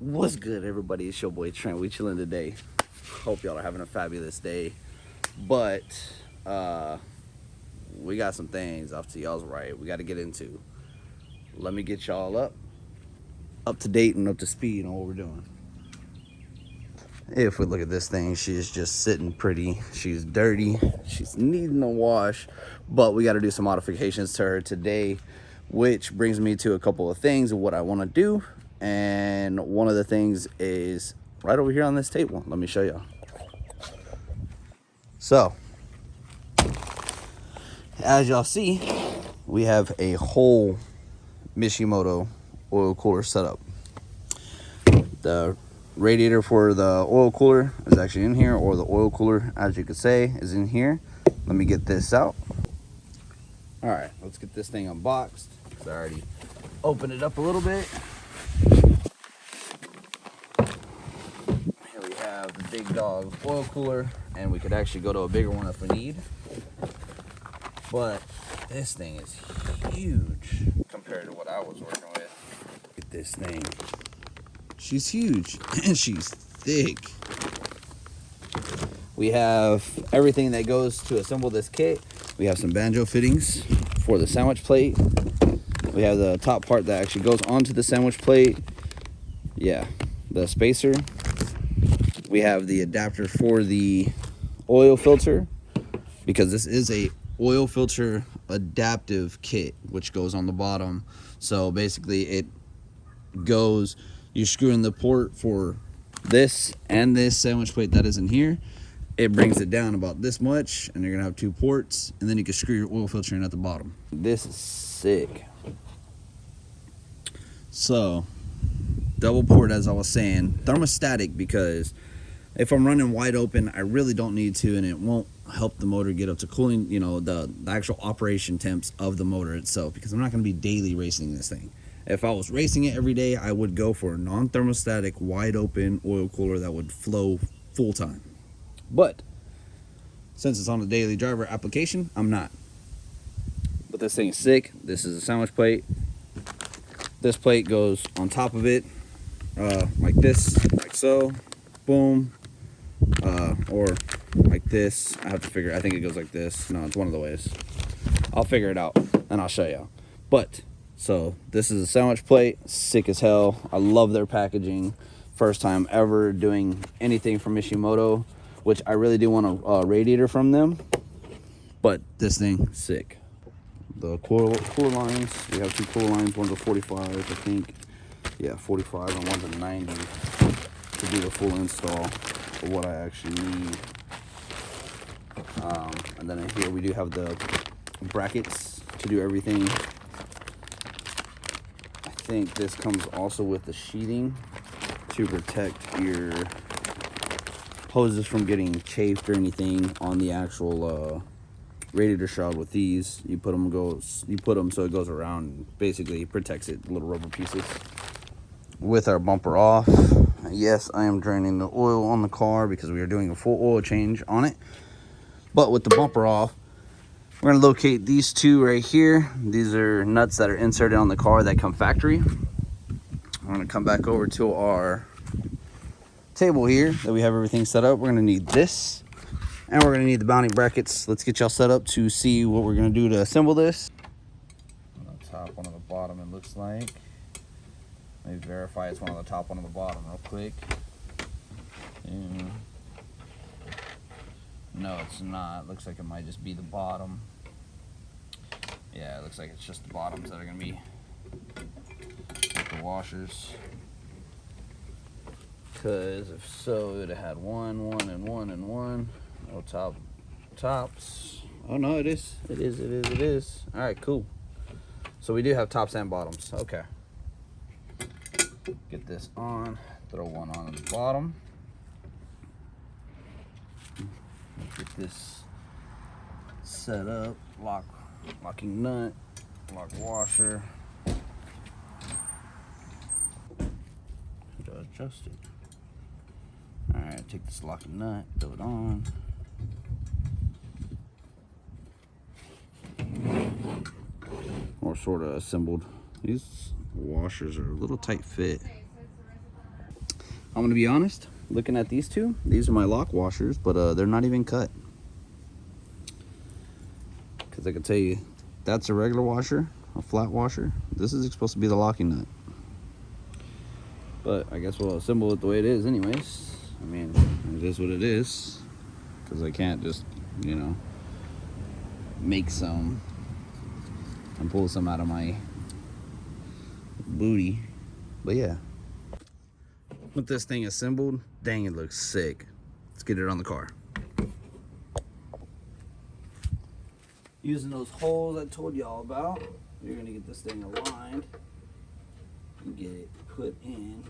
What's good, everybody? It's your boy Trent. We chilling today. Hope y'all are having a fabulous day. But we got some things off to y'all's right we got to get into. Let me get y'all up to date and up to speed on what we're doing. If we look at this thing, she is just sitting pretty. She's dirty. She's needing a wash. But we got to do some modifications to her today, which brings me to a couple of things of what I want to do. And one of the things is right over here on this table. Let me show y'all. So, as y'all see, we have a whole Mishimoto oil cooler setup. The radiator for the oil cooler is actually in here, or the oil cooler, as you could say, is in here. Let me get this out. All right, let's get this thing unboxed. I already opened it up a little bit. Here we have the big dog oil cooler, and we could actually go to a bigger one if we need. But this thing is huge compared to what I was working with. Look at this thing. She's huge and she's thick. We have everything that goes to assemble this kit. We have some banjo fittings for the sandwich plate. We have the top part that actually goes onto the sandwich plate. Yeah, the spacer. We have the adapter for the oil filter, because this is a oil filter adaptive kit, which goes on the bottom. So basically it goes, you screw in the port for this and this sandwich plate that is in here. It brings it down about this much, and you're gonna have two ports, and then you can screw your oil filter in at the bottom. This is sick. So double port, as I was saying, thermostatic, because if I'm running wide open, I really don't need to, and it won't help the motor get up to cooling, you know, the actual operation temps of the motor itself, because I'm not going to be daily racing this thing. If I was racing it every day, I would go for a non-thermostatic, wide open oil cooler that would flow full time. But since it's on a daily driver application, I'm not. But this thing is sick. This is a sandwich plate. This plate goes on top of it, like this, like so. Boom. Or like this. I have to figure, I think it goes like this. No, it's one of the ways. I'll figure it out and I'll show y'all. But so this is a sandwich plate, sick as hell. I love their packaging. First time ever doing anything from Mishimoto, which I really do want a radiator from them. But this thing, sick. The cooler lines, we have two cooler lines. One's a 45, I think. Yeah, 45, and one's a 90 to do the full install of what I actually need. And then in here we do have the brackets to do everything. I think this comes also with the sheathing to protect your hoses from getting chafed or anything on the actual radiator shroud. With these, you put them so it goes around, basically protects it, little rubber pieces. With our bumper off, yes, I am draining the oil on the car because we are doing a full oil change on it. But with the bumper off, we're going to locate these two right here. These are nuts that are inserted on the car that come factory. I'm going to come back over to our table here that we have everything set up. We're going to need this, and we're going to need the mounting brackets. Let's get y'all set up to see what we're going to do to assemble this. One on the top, one on the bottom, it looks like. Let me verify it's one on the top, one on the bottom real quick. No, it's not. Looks like it might just be the bottom. Yeah, it looks like it's just the bottoms that are going to be like the washers. Because if so, it would have had one, and one. No tops. Oh no, it is. It is. All right, cool. So we do have tops and bottoms. Okay. Get this on. Throw one on at the bottom. Get this set up. Locking nut. Lock washer. Adjust it. Alright, take this locking nut, throw it on. Or sort of assembled. These washers are a little tight fit. I'm gonna be honest, looking at these two, these are my lock washers, but they're not even cut. Because I can tell you, that's a regular washer, a flat washer. This is supposed to be the locking nut. But I guess we'll assemble it the way it is anyways. I mean, it is what it is. Because I can't just, you know, make some and pull some out of my booty. But yeah, with this thing assembled, dang, it looks sick. Let's get it on the car. Using those holes I told y'all about, you're gonna get this thing aligned and get it put in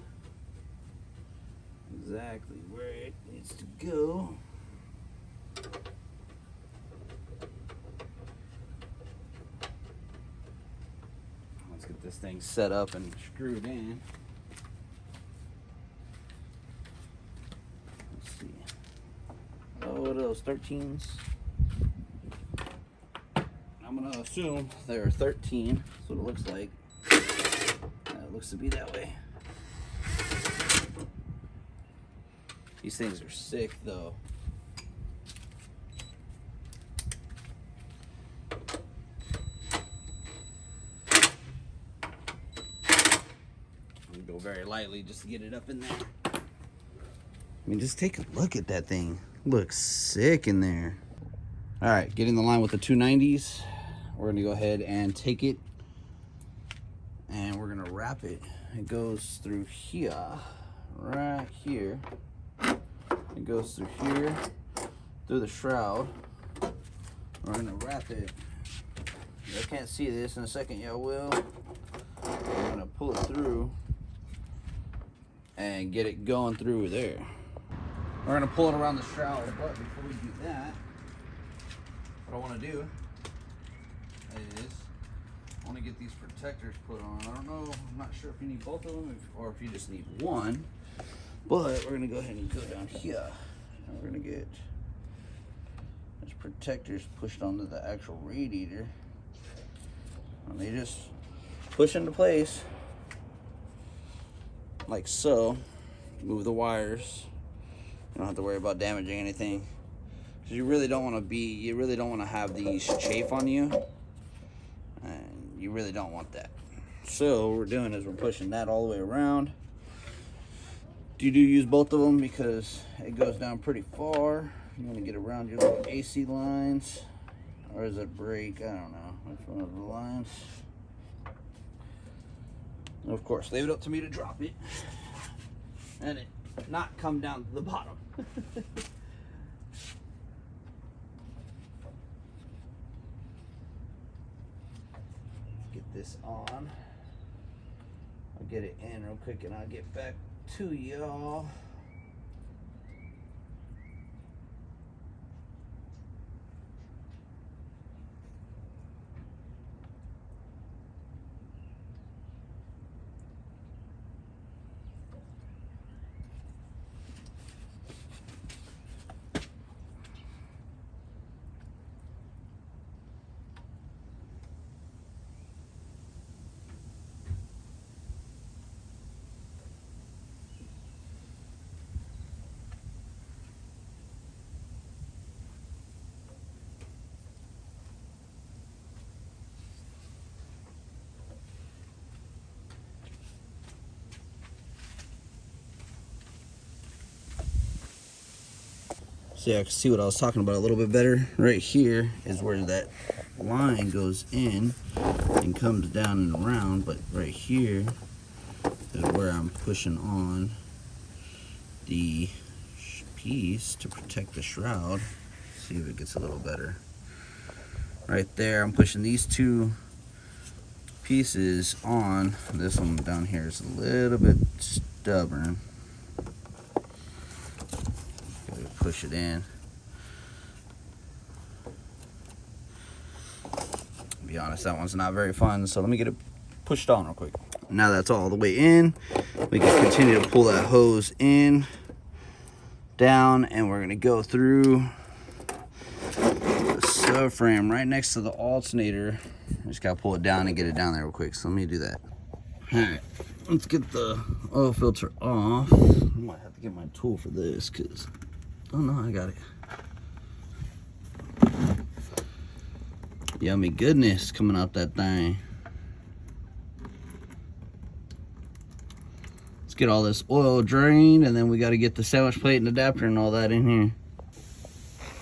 exactly where it needs to go. Let's get this thing set up and screwed in. Let's see. Oh, what are those 13s? I'm gonna assume there are 13. That's what it looks like. It looks to be that way. These things are sick though. Go very lightly just to get it up in there. I mean, just take a look at that thing. Looks sick in there. All right, getting the line with the 290s. We're gonna go ahead and take it and we're gonna wrap it. It goes through here, right here. It goes through here, through the shroud. We're gonna wrap it. I can't see this in a second, y'all will. We're gonna pull it through and get it going through there. We're gonna pull it around the shroud, but before we do that, what I wanna do is I want to get these protectors put on. I don't know, I'm not sure if you need both of them or if you just need one, but we're going to go ahead and go down here and we're going to get these protectors pushed onto the actual radiator, and they just push into place like so. Move the wires. You don't have to worry about damaging anything. You really don't want to have these chafe on you, and you really don't want that. So what we're doing is we're pushing that all the way around. You do use both of them because it goes down pretty far. You want to get around your little AC lines, or is it brake? I don't know which one of the lines. And of course, leave it up to me to drop it and it not come down to the bottom. This on. I'll get it in real quick and I'll get back to y'all. So yeah, I can see what I was talking about a little bit better. Right here is where that line goes in and comes down and around, but right here is where I'm pushing on the piece to protect the shroud. See if it gets a little better. Right there, I'm pushing these two pieces on. This one down here is a little bit stubborn. Push it in. To be honest, that one's not very fun, so let me get it pushed on real quick. Now that's all the way in, we can continue to pull that hose in, down, and we're gonna go through the subframe right next to the alternator. Just gotta pull it down and get it down there real quick, so let me do that. All right, let's get the oil filter off. I might have to get my tool for this because, oh no, I got it. Yummy goodness coming out that thing. Let's get all this oil drained, and then we got to get the sandwich plate and adapter and all that in here.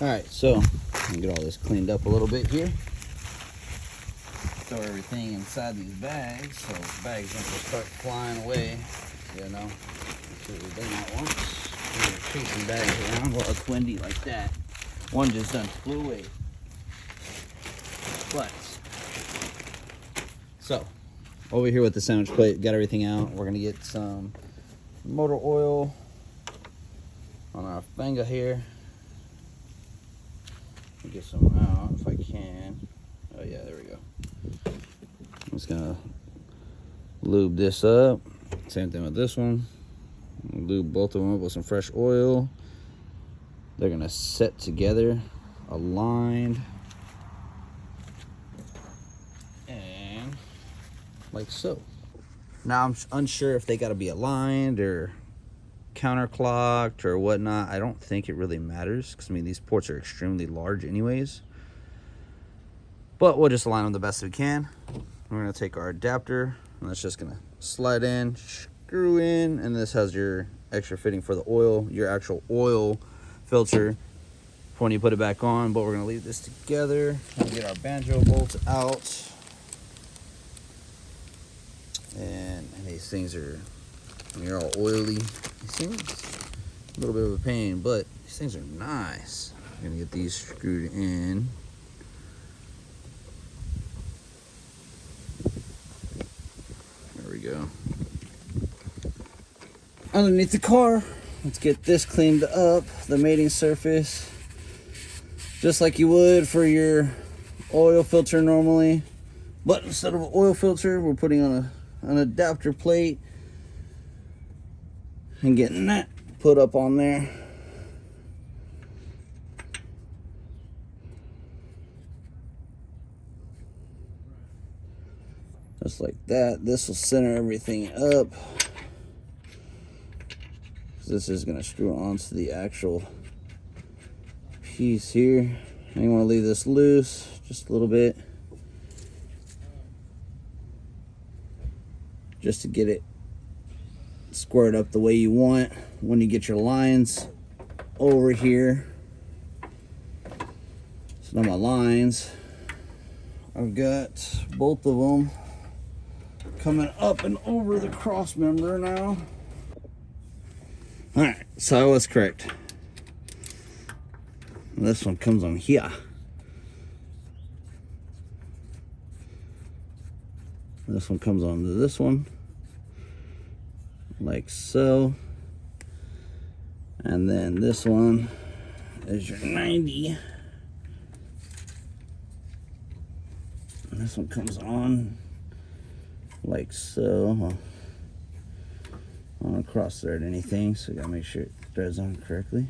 All right, so I'm gonna get all this cleaned up a little bit here. Throw everything inside these bags so the bags don't just start flying away. You know, that's what we've done that once. We were chasing bags around while it's windy like that. One just done flew away. But, so, over here with the sandwich plate, got everything out. We're gonna get some motor oil on our finger here. Get some out if I can. Oh yeah, there we go. I'm just gonna lube this up. Same thing with this one. Lube both of them up with some fresh oil. They're gonna set together, aligned, and like so. Now I'm unsure if they gotta be aligned or counterclocked or whatnot. I don't think it really matters because I mean these ports are extremely large anyways. But we'll just align them the best we can. We're gonna take our adapter and that's just gonna slide in, screw in, and this has your extra fitting for the oil, your actual oil filter for when you put it back on. But we're gonna leave this together and get our banjo bolts out. And these things are, I mean, they're all oily. These things, a little bit of a pain, but these things are nice. I'm gonna get these screwed in. There we go. Underneath the car, let's get this cleaned up, the mating surface, just like you would for your oil filter normally. But instead of an oil filter, we're putting on an adapter plate and getting that put up on there. Just like that. This will center everything up. This is going to screw onto the actual piece here. And you want to leave this loose just a little bit, just to get it squared up the way you want when you get your lines over here. So now my lines, I've got both of them coming up and over the cross member now. All right, so I was correct. This one comes on here. This one comes onto this one, like so. And then this one is your 90. And this one comes on like so. I don't want to cross thread anything, so I gotta make sure it threads on correctly.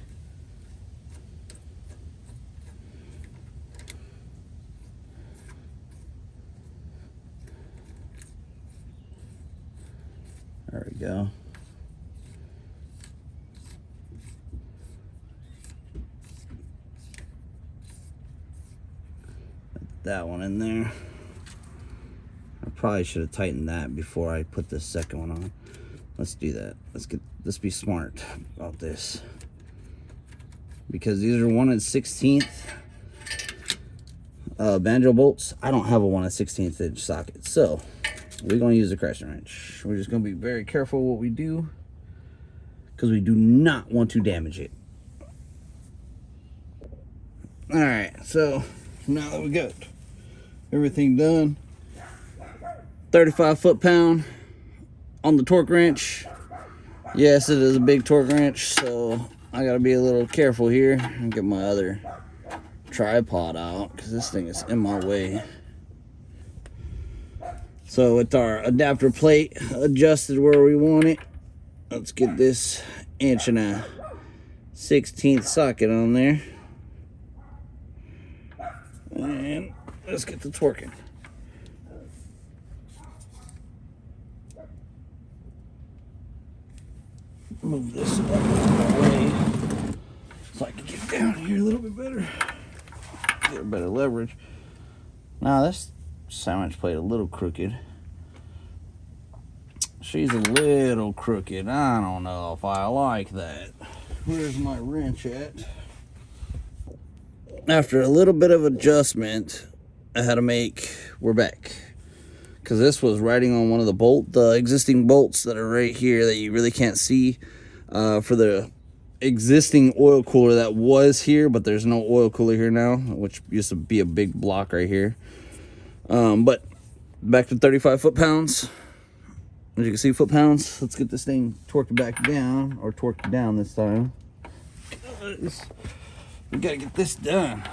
There we go. Put that one in there. I probably should have tightened that before I put the second one on. Let's do that. Let's be smart about this, because these are 1 16th banjo bolts. I don't have a 1 16th inch socket, so we're going to use a crescent wrench. We're just going to be very careful what we do, because we do not want to damage it. All right, so now that we got everything done, 35 foot-pound on the torque wrench. Yes, it is a big torque wrench, so I gotta be a little careful here and get my other tripod out because this thing is in my way. So with our adapter plate adjusted where we want it, let's get this 1 16th socket on there, and let's get the torquing. Move this up out of the way so I can get down here a little bit better. Get a better leverage. Now this sandwich plate a little crooked. She's a little crooked. I don't know if I like that. Where's my wrench at? After a little bit of adjustment, we're back. Because this was riding on one of the existing bolts that are right here that you really can't see for the existing oil cooler that was here, but there's no oil cooler here now, which used to be a big block right here. But back to 35 foot-pounds. As you can see, foot-pounds. Let's get this thing torqued back down, or torqued down this time. Guys, we gotta get this done.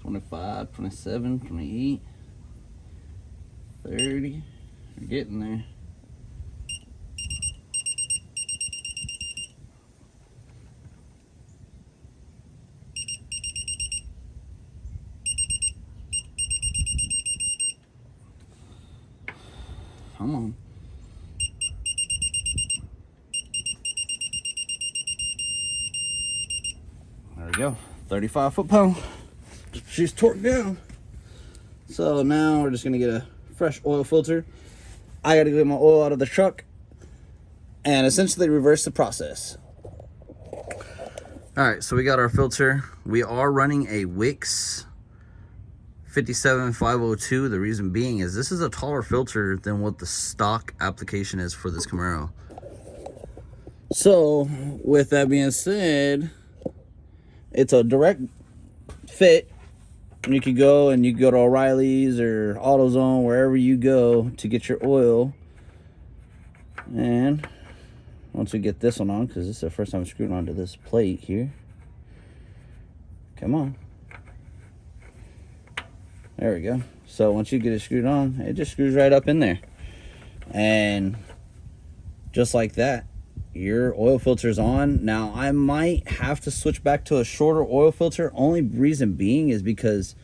$25, $27, $28, $30. We're getting there. Come on. There we go. 35 foot-pound. She's torqued down. So now we're just gonna get a fresh oil filter. I gotta get my oil out of the truck and essentially reverse the process. All right, so we got our filter. We are running a Wix 57502. The reason being is this is a taller filter than what the stock application is for this Camaro. So with that being said, it's a direct fit. You could go to O'Reilly's or AutoZone, wherever you go to get your oil. And once we get this one on, because this is the first time I'm screwing onto this plate here. Come on. There we go. So once you get it screwed on, it just screws right up in there. And just like that, your oil filter's on. Now I might have to switch back to a shorter oil filter. Only reason being is because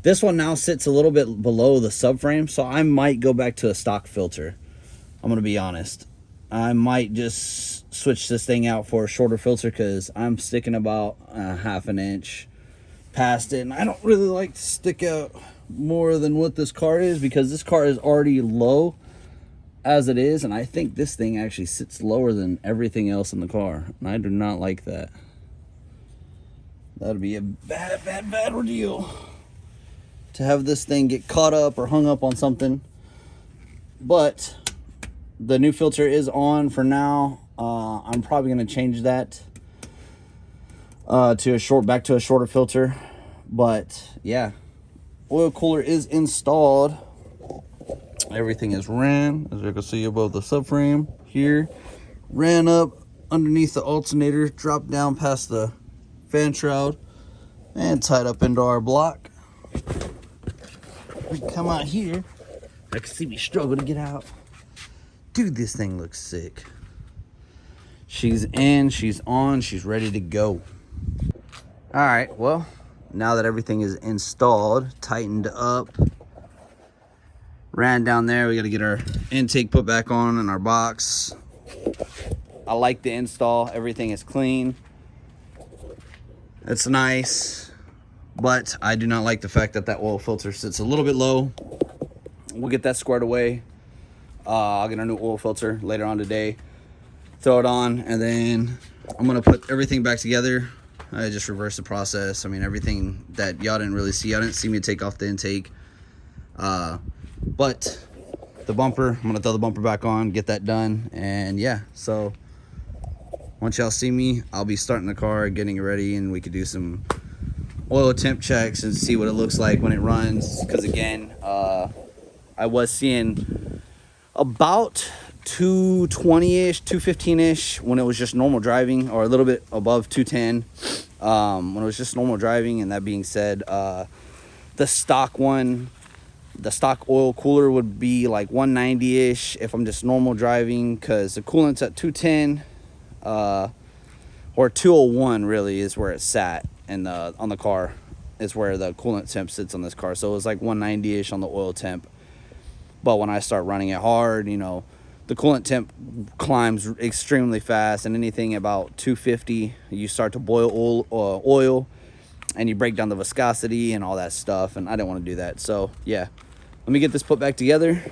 this one now sits a little bit below the subframe, so I might go back to a stock filter. I'm gonna be honest. I might just switch this thing out for a shorter filter because I'm sticking about a half an inch past it, and I don't really like to stick out more than what this car is because this car is already low as it is, and I think this thing actually sits lower than everything else in the car, and I do not like that. That'd be a bad ordeal to have this thing get caught up or hung up on something. But the new filter is on for now. I'm probably going to change that back to a shorter filter. But yeah, oil cooler is installed. Everything is ran, as you can see above the subframe here. Ran up underneath the alternator, dropped down past the fan shroud, and tied up into our block. We come out here. I can see me struggle to get out. Dude, this thing looks sick. She's in, she's on, she's ready to go. All right, well, now that everything is installed, tightened up, ran down there, we got to get our intake put back on in our box. I like the install. Everything is clean. It's nice, but I do not like the fact that that oil filter sits a little bit low. We'll get that squared away. I'll get a new oil filter later on today, throw it on, and then I'm gonna put everything back together. I just reversed the process. I mean, everything that y'all didn't really see. Y'all didn't see me take off the intake. But the bumper, I'm gonna throw the bumper back on, get that done, and yeah, so once y'all see me, I'll be starting the car, getting it ready, and we could do some oil temp checks and see what it looks like when it runs. Because again, I was seeing about 220-ish, 215-ish when it was just normal driving, or a little bit above 210 when it was just normal driving. And that being said, the stock one The stock oil cooler would be like 190-ish if I'm just normal driving, because the coolant's at 210, or 201 really is where it's sat, and on the car is where the coolant temp sits on this car. So it was like 190-ish on the oil temp. But when I start running it hard, you know, the coolant temp climbs extremely fast, and anything about 250, you start to boil oil, and you break down the viscosity and all that stuff, and I didn't want to do that. So yeah, let me get this put back together,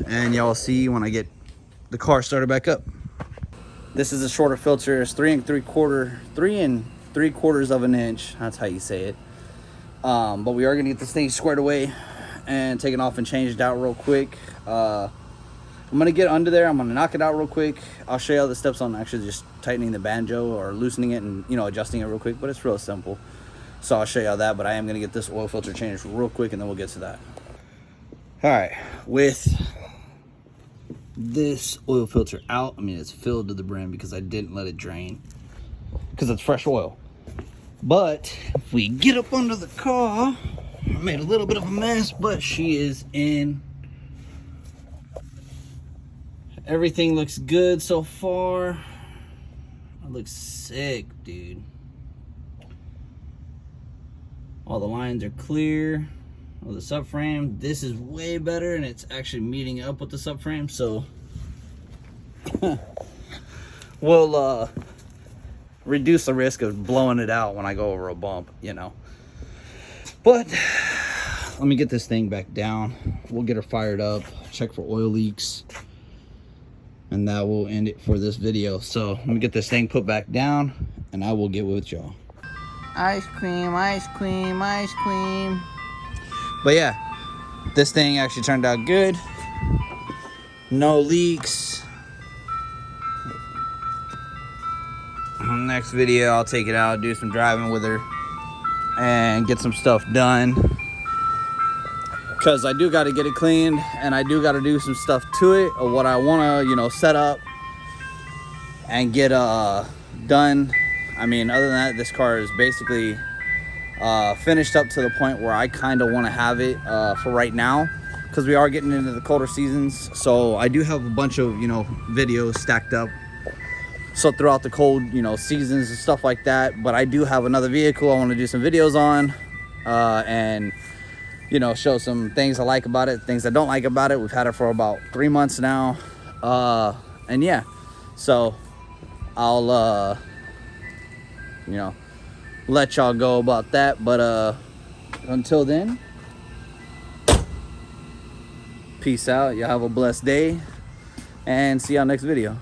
and y'all see when I get the car started back up. This is a shorter filter. It's 3 3/4 of an inch. That's how you say it. But we are gonna get this thing squared away and taken off and changed out real quick. I'm gonna get under there. I'm gonna knock it out real quick. I'll show you all the steps on actually just tightening the banjo or loosening it and, you know, adjusting it real quick, but it's real simple. So I'll show you all that, but I am gonna get this oil filter changed real quick, and then we'll get to that. All right, with this oil filter out, I mean, it's filled to the brim because I didn't let it drain because it's fresh oil. But if we get up under the car, I made a little bit of a mess, but she is in. Everything looks good so far. It looks sick, dude. All the lines are clear. Oh, the subframe, this is way better, and it's actually meeting up with the subframe, so we'll reduce the risk of blowing it out when I go over a bump, you know. But let me get this thing back down. We'll get her fired up, check for oil leaks, and that will end it for this video. So let me get this thing put back down, and I will get with y'all. Ice cream, ice cream, ice cream. But yeah, this thing actually turned out good. No leaks. Next video, I'll take it out, do some driving with her, and get some stuff done. Because I do got to get it cleaned, and I do got to do some stuff to it, or what I want to, you know, set up and get done. I mean, other than that, this car is basically finished up to the point where I kind of want to have it for right now, because we are getting into the colder seasons. So I do have a bunch of, you know, videos stacked up, so throughout the cold, you know, seasons and stuff like that. But I do have another vehicle I want to do some videos on, and, you know, show some things I like about it, things I don't like about it. We've had it for about 3 months now, and yeah, so I'll you know, let y'all go about that. But until then, peace out. Y'all have a blessed day, and see y'all next video.